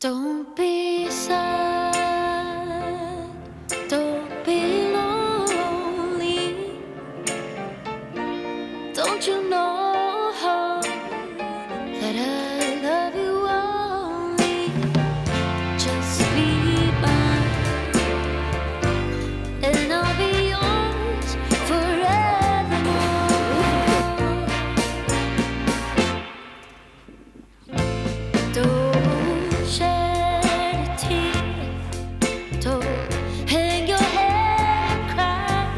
Don't be sad, don't be lonely. Don't you know that I love you only? Just be mine, and I'll be yours forevermore. Don't shed a tear, don't hang your head and cry,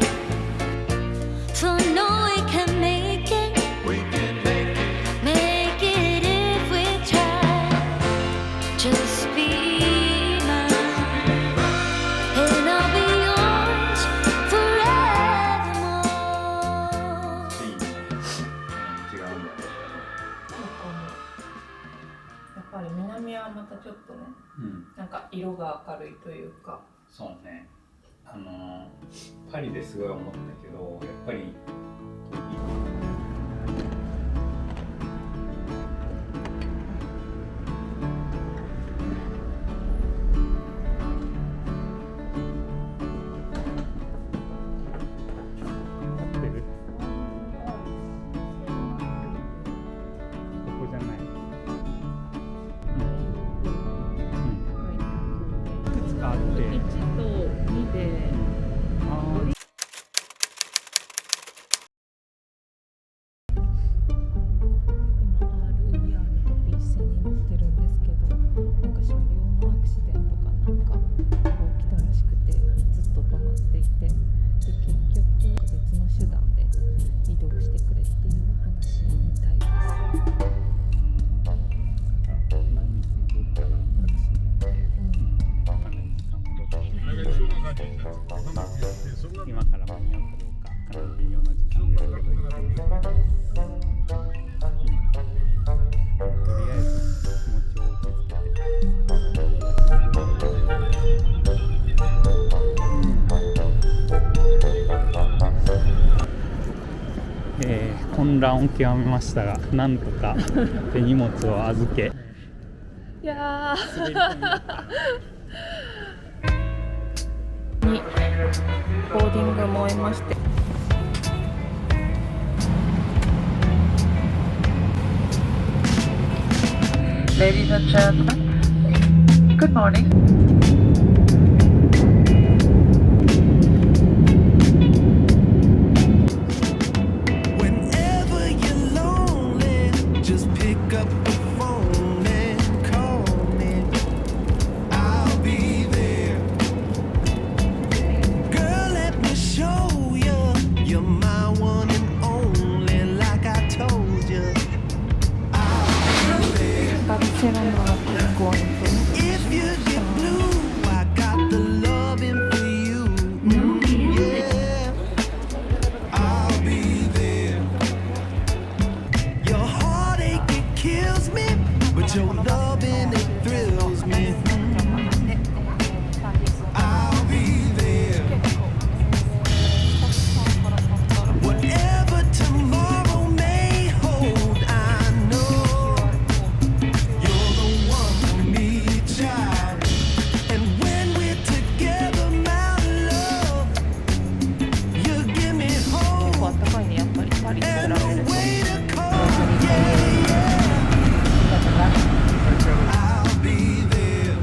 for no we can make it, make it if we try. Just be mine, and I'll be yours forevermore. 違うんだよね。やっぱり南はまたちょっとね、なんか色が明るいというか。そうね。パリですごい思ったけど、やっぱりここじゃない。いくつかあって。 1と2で今 RER のコピー線に乗ってるんですけど、なんか車両のアクシデントかなんか起きたらしくてずっと止まっていて、で結局別の手段で移動してくれっていう話みたいです。今から間に合うかどうかかなり微妙な時間ですけど、とりあえず気持ちを落ち着けて、混乱を極めましたが、なんとか手荷物を預けいや滑り込みだったにボーディングも終えまして、Ladies and gentlemen, good morning. Whenever you're lonely, just pick up the phone and call me. I'll be there. Girl, let me show you, you're my one and only, like I told you. I'll be there. バルセロナは結構 If you get blue, I got the loving for you. Yeah, I'll be there. Your heartache, it kills me, but your loving, it thrills me. I'll be there. Whatever tomorrow may hold, I know you're the one for me, child. And when we're together, my love, you give me 結構 hope あったかいね、やっぱりパリと比べ and る a と。 way to call. Yeah, yeah. I'll be there.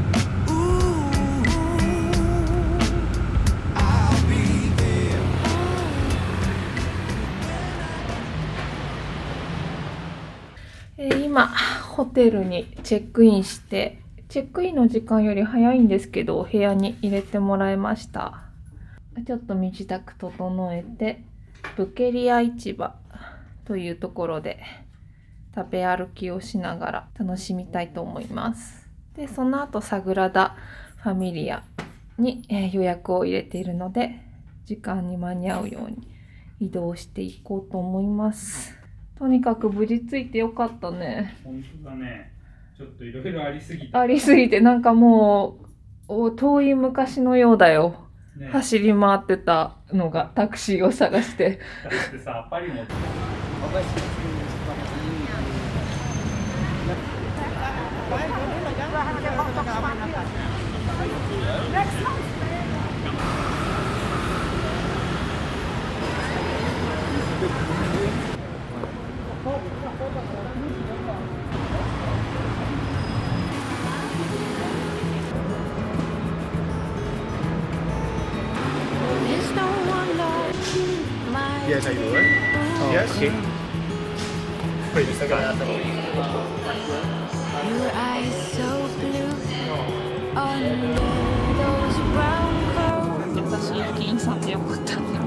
Ooh, I'll be there. 今ホテルにチェックインして、チェックインの時間より早いんですけどお部屋に入れてもらいました。ちょっと身支度整えて、ブケリア市場というところで食べ歩きをしながら楽しみたいと思います。でその後サグラダ・ファミリアに予約を入れているので、時間に間に合うように移動していこうと思います。とにかく無事着いてよかったね。本当だね。ちょっといろいろありすぎて。ありすぎてなんかもう遠い昔のようだよ。ね、走り回ってたのがタクシーを探して。だってさ、パリも。There's no one like you, my Yes, I do it. Yes. Please, Your eyes so blue under those brown curls. 私駅員さんでよかったんだ。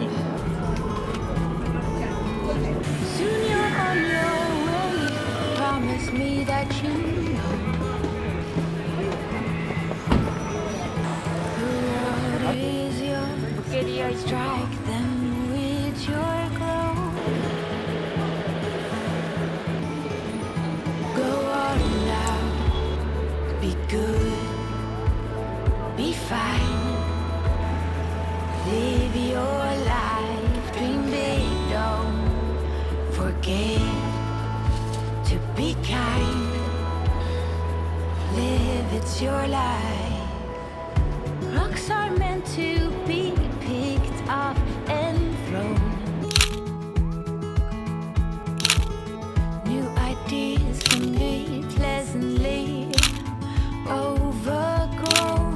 Soon you're on your way. Promise me that you know the world is yours. Strike them with your glow. Go all out. Be good. Be fine. Live your life. Dream big. Don't forget to be kind. Live, it's your life. Rocks are meant to be picked up and thrown. New ideas can be pleasantly overgrown.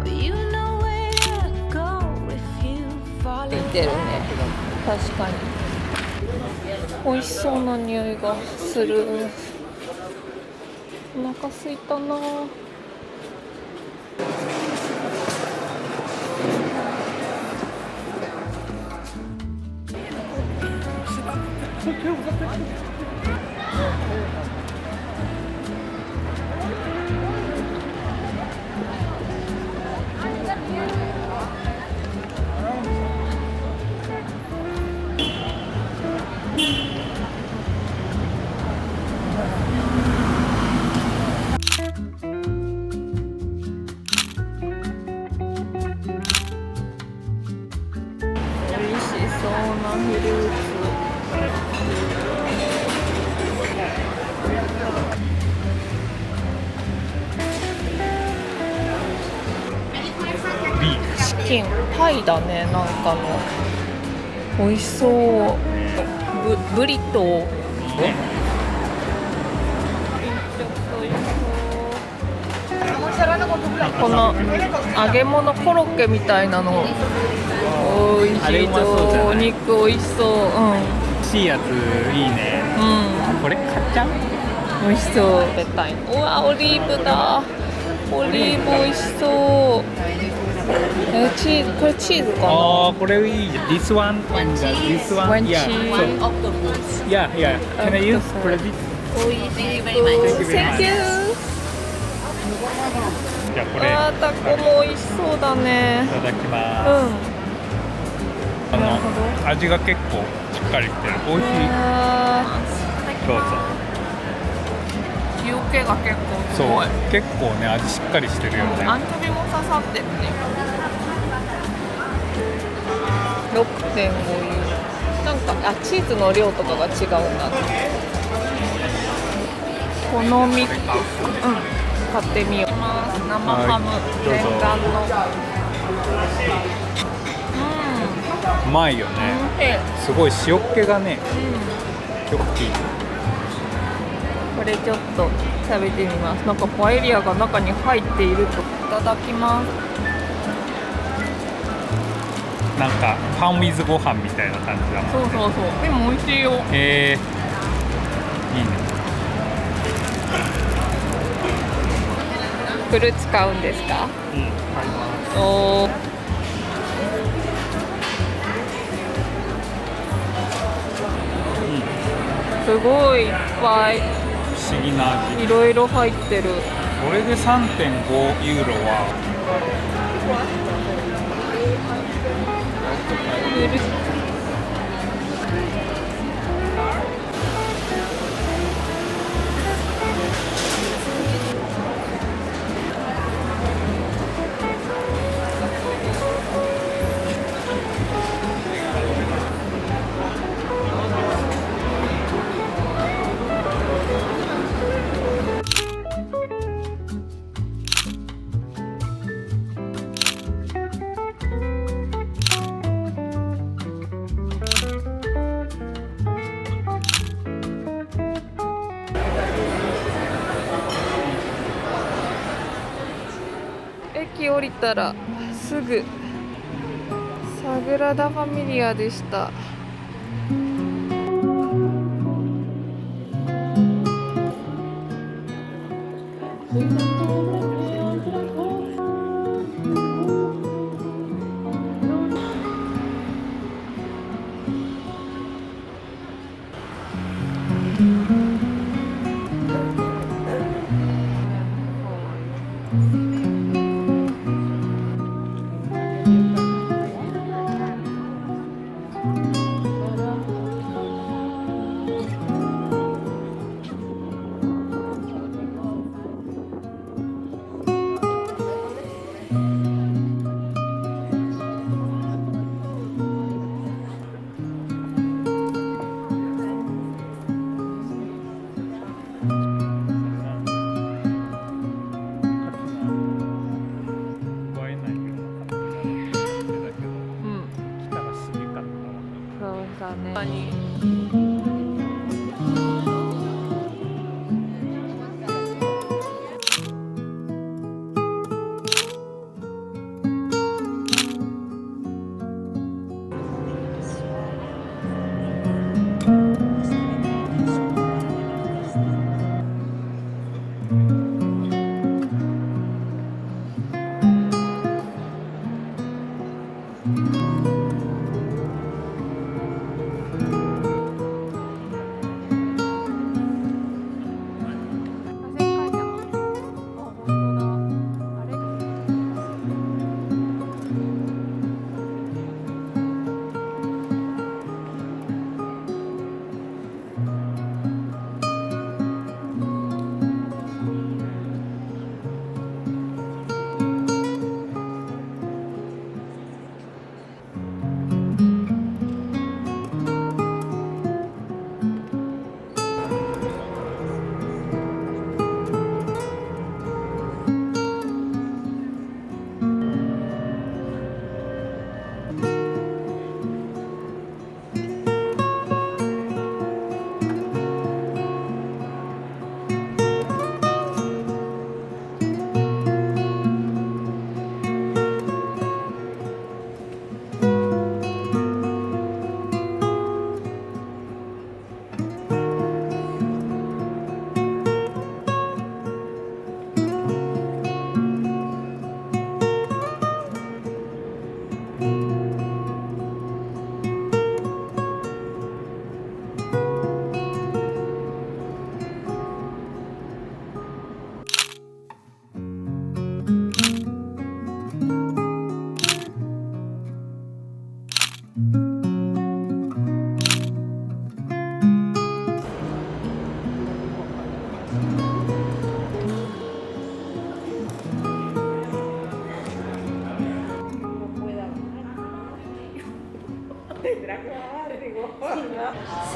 But you know where to go if you follow. ついてるね。確かに。美味しそうな匂いがする。お腹すいたな。美味しそうなフルーツ。チキン、タイだね、なんかの。美味しそう。ブリトー。この揚げ物コロッケみたいなの。美味しそう。お肉美味しそう。しいやついいね。これ買っちゃう？美味しそう。食べたい。うわ、オリーブだ。オリーブ美味しそう。チーズ、これチーズかな。ああ、これいいじゃん。This one and this one. One Yeah. cheese. So, yeah, yeah. Can I use credit? 美味しそう。Thank you. じゃあこれいあー、タコも美味しそうだね。ただきます。なるほど。味が結構しっかりしてる。美味しい。どうぞ。塩気が結構すそうごい。、結構ね味しっかりしてるよね。アンチョビも刺さってるね。6.5ユーロ。なんかチーズの量とかが違うんだね。このミックス、買ってみよう。生ハム、どうぞ念願の。うまいよね。すごい塩っ気がね、よく効いてる。これちょっと食べてみます。なんかパエリアが中に入っていると。いただきます。なんかパンウィズご飯みたいな感じだもん。そうそうそう。でも美味しいよ。いいね。フルーツ買うんですか？買います。おー。すごいいっぱい不思議な味。いろいろ入ってる。これで 3.5 ユーロは降りたらすぐサグラダ・ファミリアでした。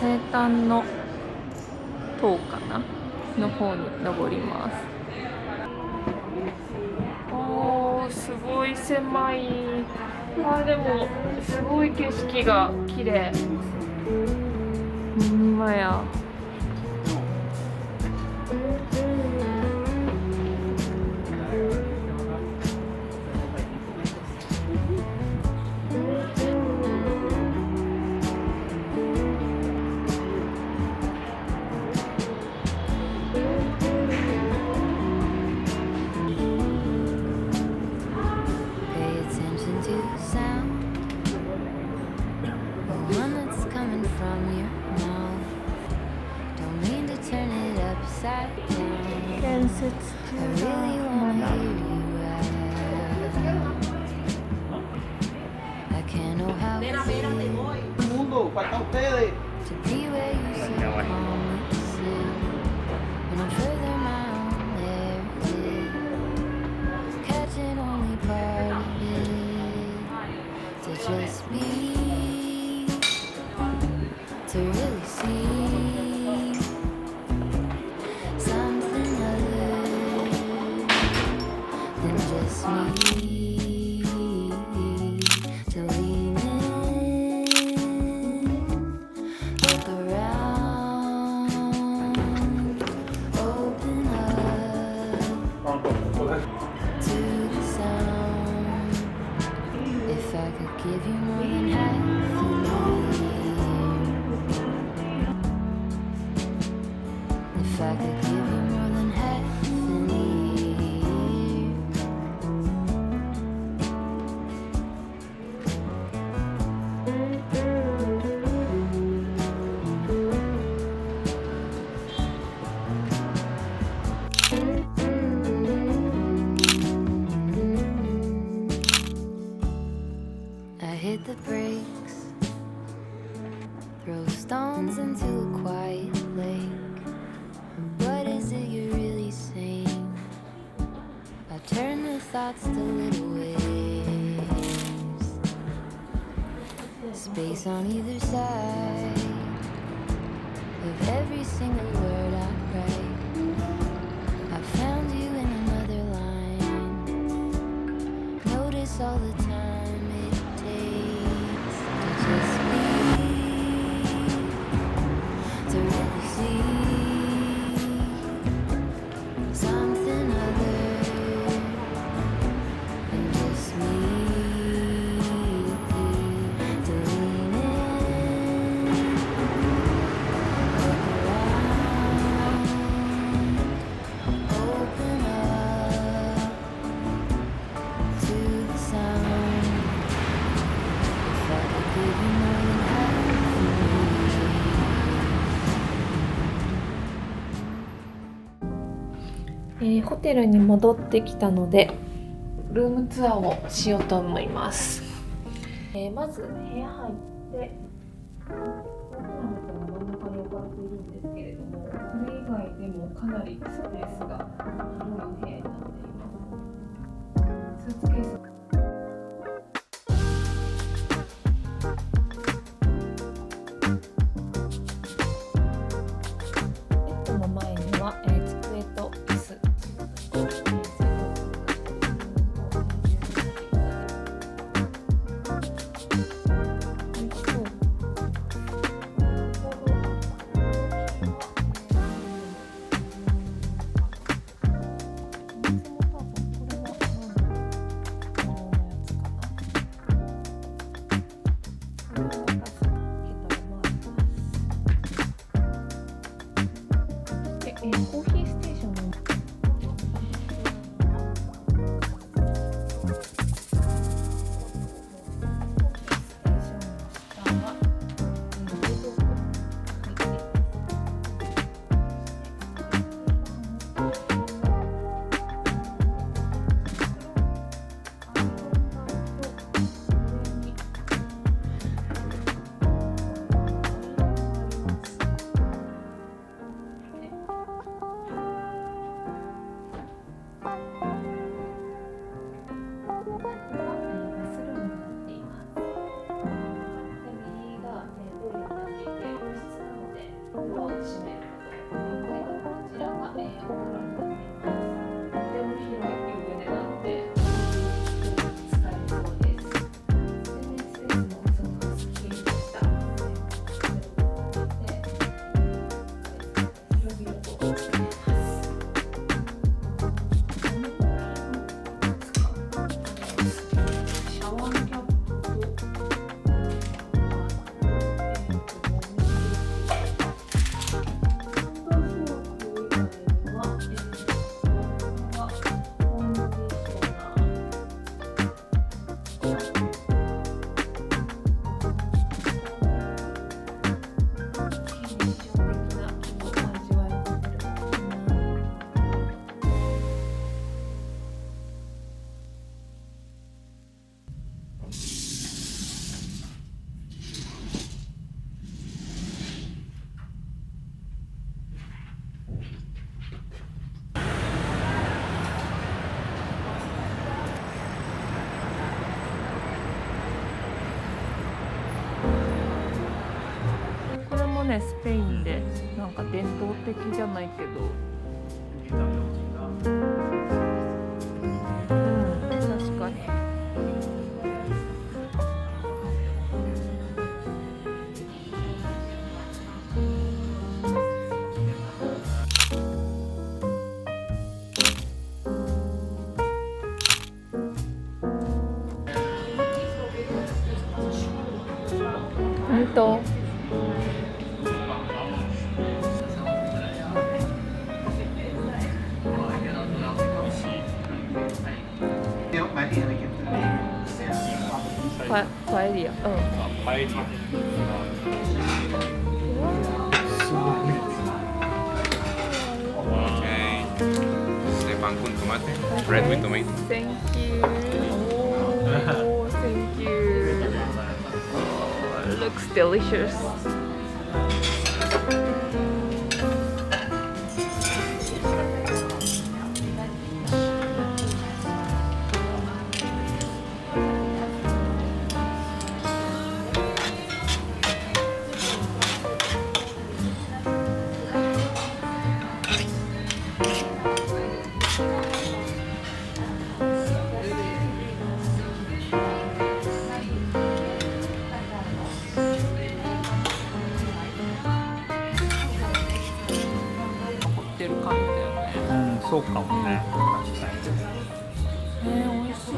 生誕の塔かなの方に登ります。おー、すごい狭い。でもすごい景色が綺麗。ほんまや。建設中だ。まだ。Mundo, falta ustedes. To really see something other than just me, to lean in If I could give you more than half an ear. I hit the brakes, throw stones into a quiet lake. What is it you're really saying? I turn the thoughts to little waves. Space on either side of every single word I write. I found you in another line. Notice all the time it takes to just be, to really see something other than just me. To lean in, look around, open up to the sound. If I could give you more than half of me. ホテルに戻ってきたのでルームツアーをしようと思います。まず部屋入って大きなベッドが真ん中に置かれているんですけれども、それ以外でもかなりスペースが広い部屋になっています。スーツケースベッドの前には、机と椅子コーヒーステーションのスペインでなんか伝統的じゃないけど、確かに。本当。パエリア。パエリア。すごいね。Okay. Este pan con tomate. Bread with tomato. Thank you. Oh, thank you. Oh, looks delicious.うん、そうかもね。美味しい。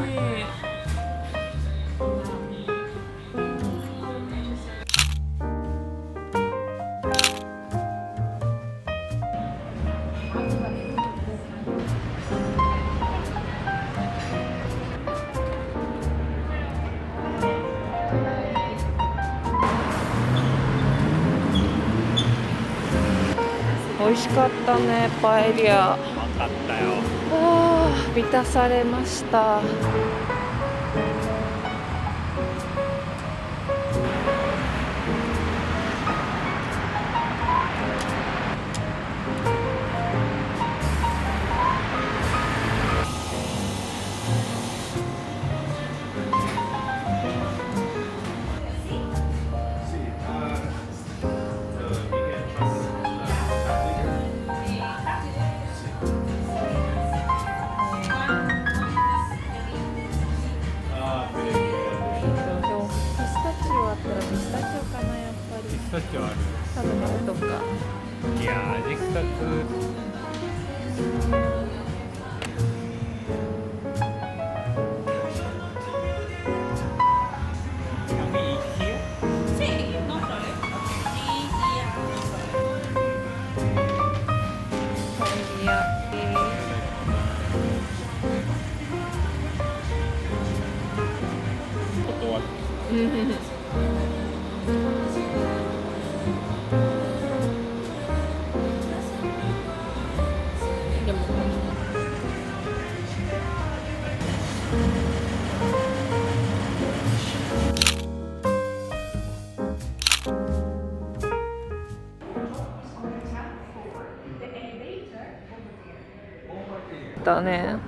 美味しかったね、パエリア。分かったよ。満たされました。ピスタチオあったらピスタチオかな、やっぱり。ピスタチオある。多分あるとか。いやー、味2つ。パエリア。でもだね。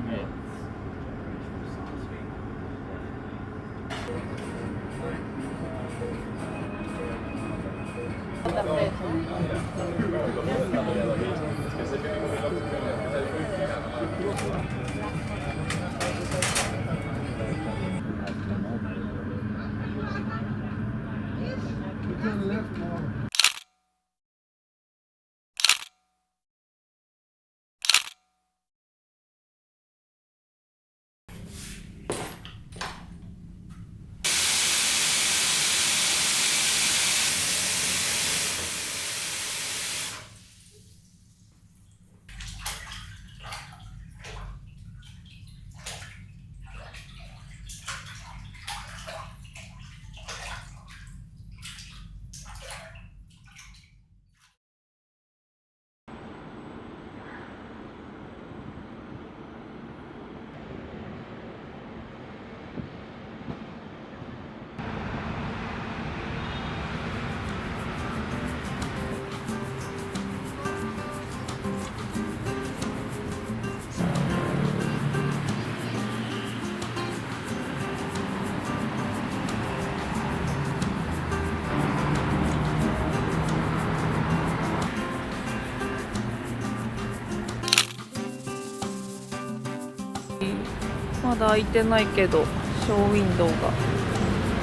まだ開いてないけど、ショーウィンドウが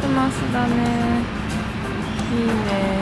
出ますだね。いいね。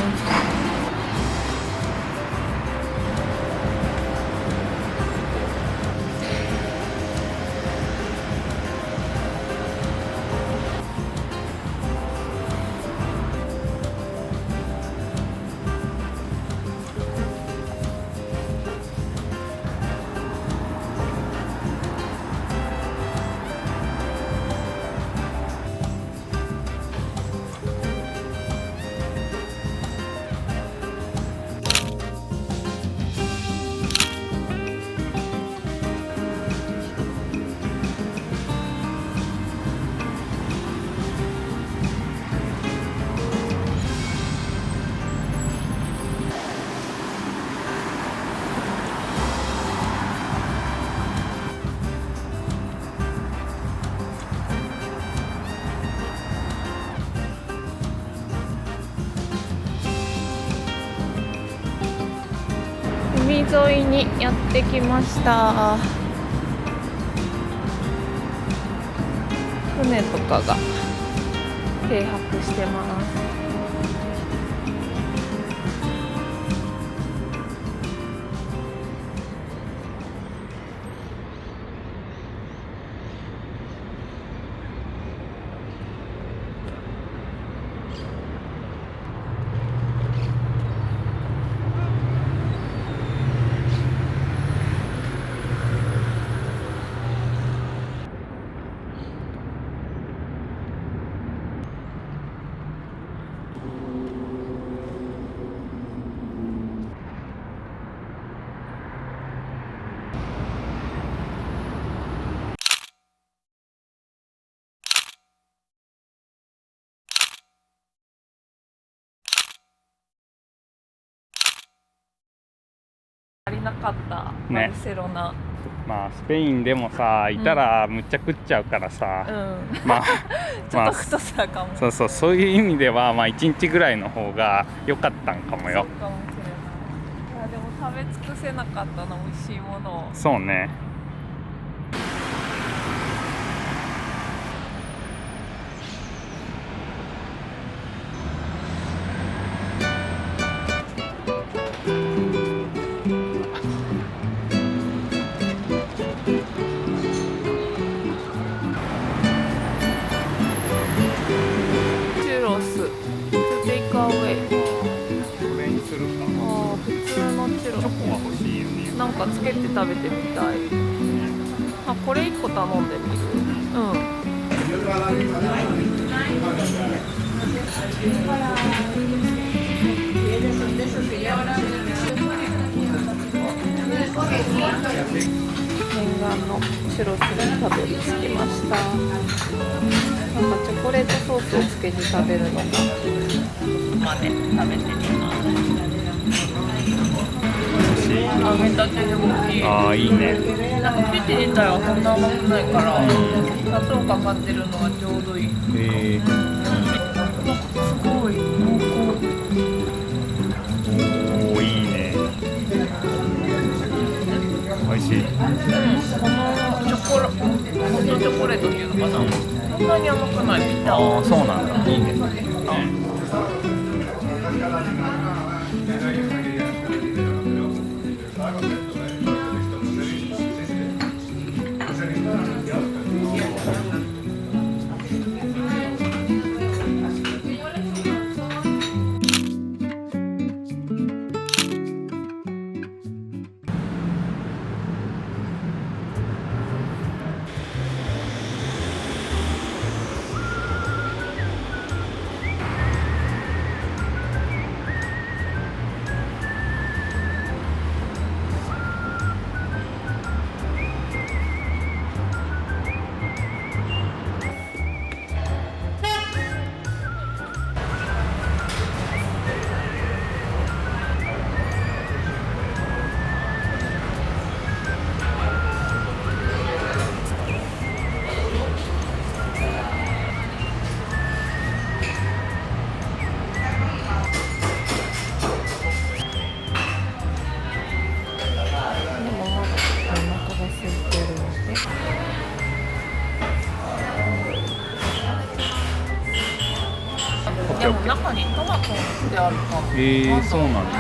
沿いにやってきました。船とかが停泊してます。足りなかったバルセロナ、まあスペインでもさいたらむっちゃ食っちゃうからさ、まあちょっと太さかも、そういう意味ではまあ1日ぐらいの方が良かったんかもよ。そうかもしれない。いやでも食べ尽くせなかったな、美味しいものを。そうね。チュロス、テイクアウェイ。これにするか。ああ、普通のチュロス。チョコは欲しいよね。なんかつけて食べてみたい。あ、これ1個頼んでみる。念願のチュロスにたどり着きました。なんかチョコレートソースをつけて食べるのがまで食べてみます。揚げたてでもいい。ああいいね。なんか生地自体はそんな甘くないから砂糖かかってるのがちょうどいい。すごい濃厚。おーいいね。美味しい。このホットチョコレートっていうのかな、そんなに甘くないみたい。ああそうなんだ。いいね。でも中にトマトってあるかも。そうなんだ。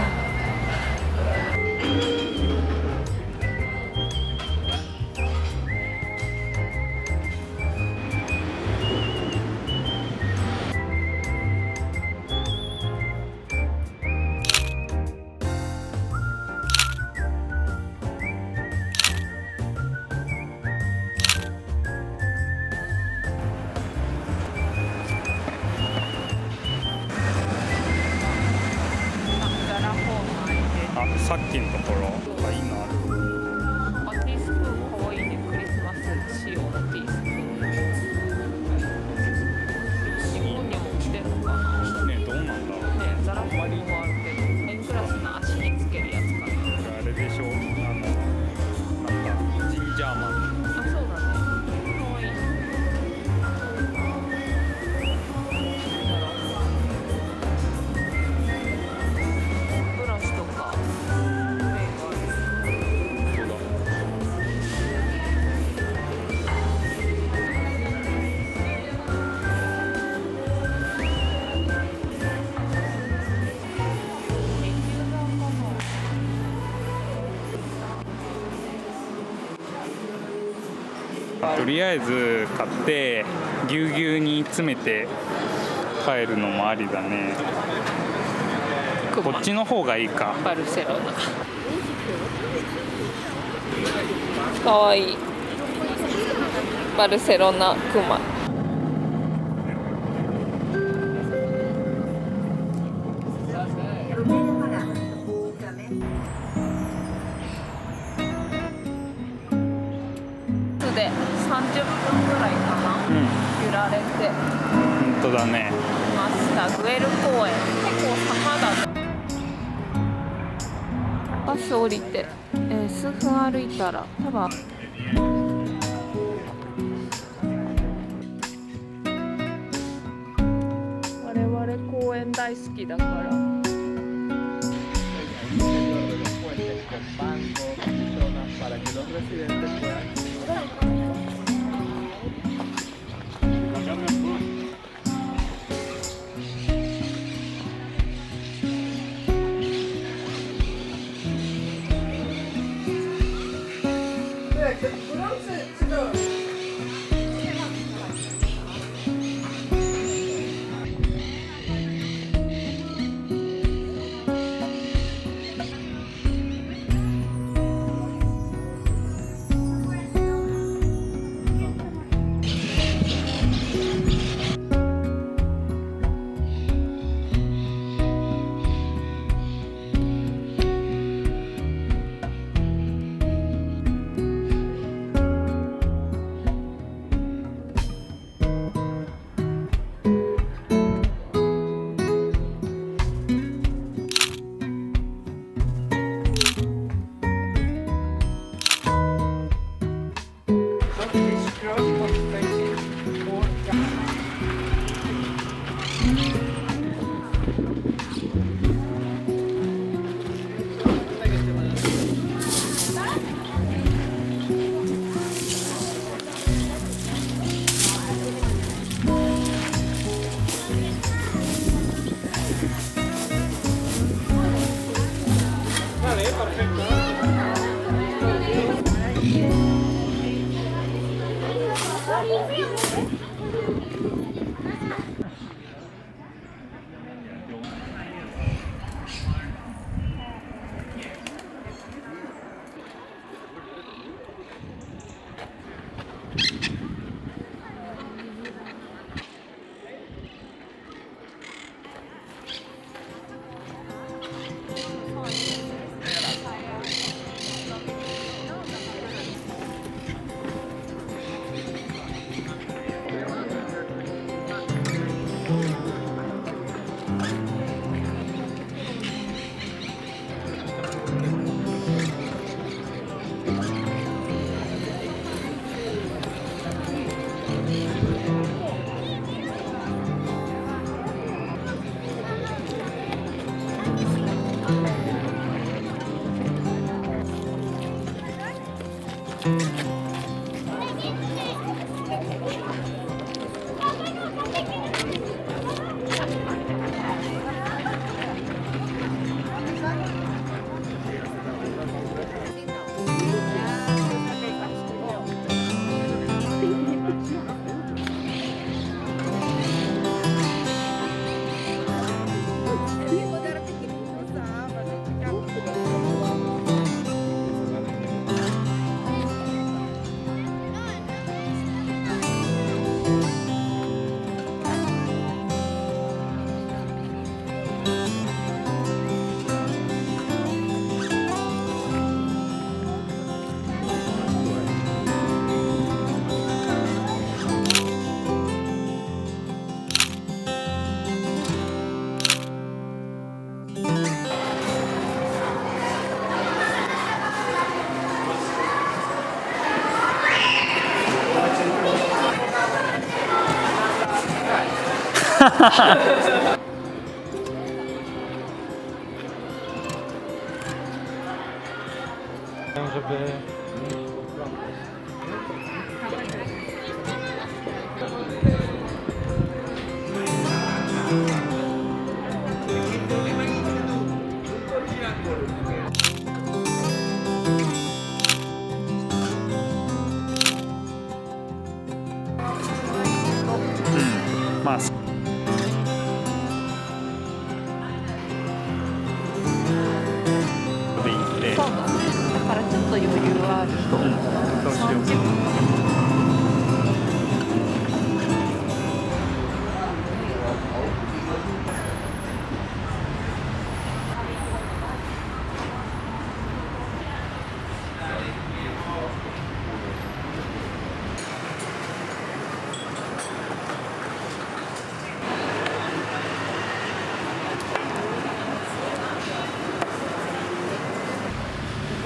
さっきのところがいいのある。あ、ティースプーンかわいいね。クリスマス仕様のティースプーン。日本にも来てるのかな。ねどうなんだろう。ね、ザラフォーもあるけど、円グラスの足につけるやつかな。あれでしょ。なんかジンジャーマン。あ、そうだね。かわいい。ブラシとか。とりあえず買ってぎゅうぎゅうに詰めて帰るのもありだね。こっちの方がいいか。バルセロナかわいい。バルセロナクマ。で30分ぐらいかな、揺られて本当だね。ました。グエル公園、結構坂だね。バス降りて、数分歩いたら多分我々公園大好きだから。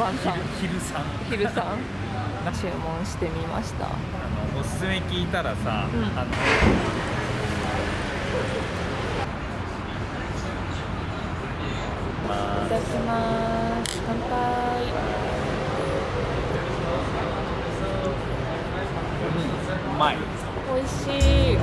晩さん昼さん昼さん注文してみました。おすすめ聞いたらさ、うんいいただきます。乾杯。うまい。美味しい。